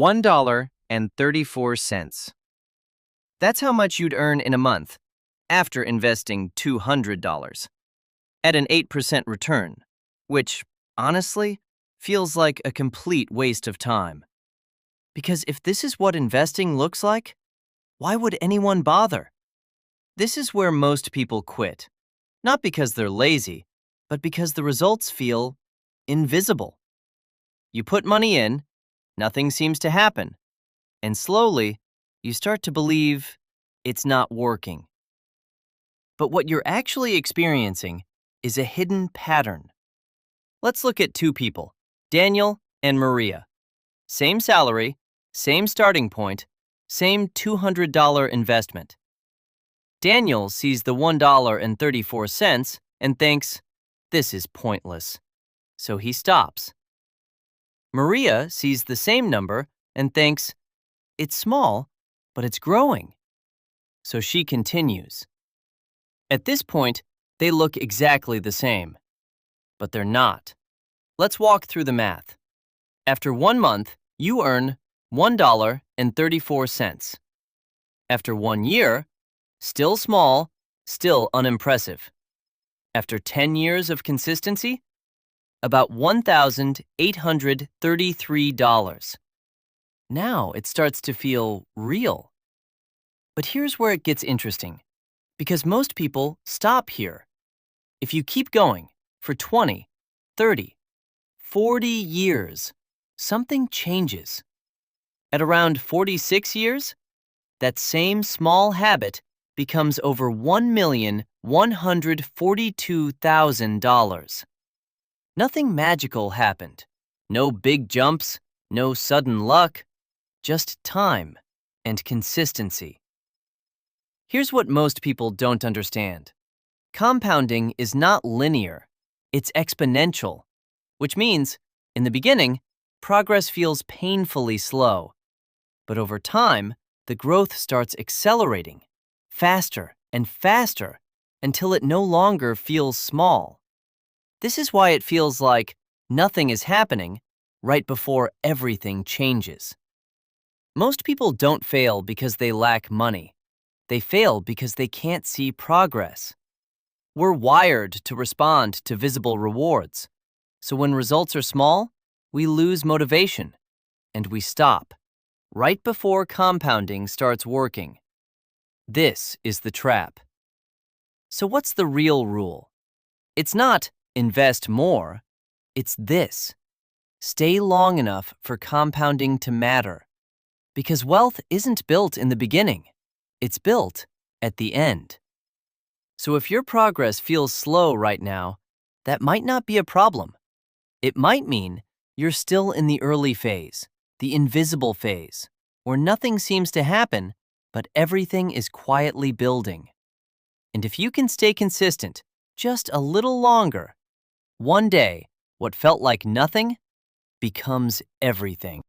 $1.34. That's how much you'd earn in a month after investing $200 at an 8% return, which, honestly, feels like a complete waste of time. Because if this is what investing looks like, why would anyone bother? This is where most people quit, not because they're lazy, but because the results feel invisible. You put money in, nothing seems to happen, and slowly, you start to believe it's not working. But what you're actually experiencing is a hidden pattern. Let's look at two people, Daniel and Maria. Same salary, same starting point, same $200 investment. Daniel sees the $1.34 and thinks, this is pointless. So he stops. Maria sees the same number and thinks, it's small, but it's growing. So she continues. At this point, they look exactly the same. But they're not. Let's walk through the math. After 1 month, you earn $1.34. After 1 year, still small, still unimpressive. After 10 years of consistency, about $1,833. Now it starts to feel real. But here's where it gets interesting, because most people stop here. If you keep going for 20, 30, 40 years, something changes. At around 46 years, that same small habit becomes over $1,142,000. Nothing magical happened. No big jumps, no sudden luck, just time and consistency. Here's what most people don't understand. Compounding is not linear, it's exponential, which means, in the beginning, progress feels painfully slow. But over time, the growth starts accelerating, faster and faster, until it no longer feels small. This is why it feels like nothing is happening right before everything changes. Most people don't fail because they lack money. They fail because they can't see progress. We're wired to respond to visible rewards. So when results are small, we lose motivation, and we stop, right before compounding starts working. This is the trap. So what's the real rule? It's not invest more, it's this. Stay long enough for compounding to matter. Because wealth isn't built in the beginning, it's built at the end. So if your progress feels slow right now, that might not be a problem. It might mean you're still in the early phase, the invisible phase, where nothing seems to happen, but everything is quietly building. And if you can stay consistent just a little longer, one day, what felt like nothing becomes everything.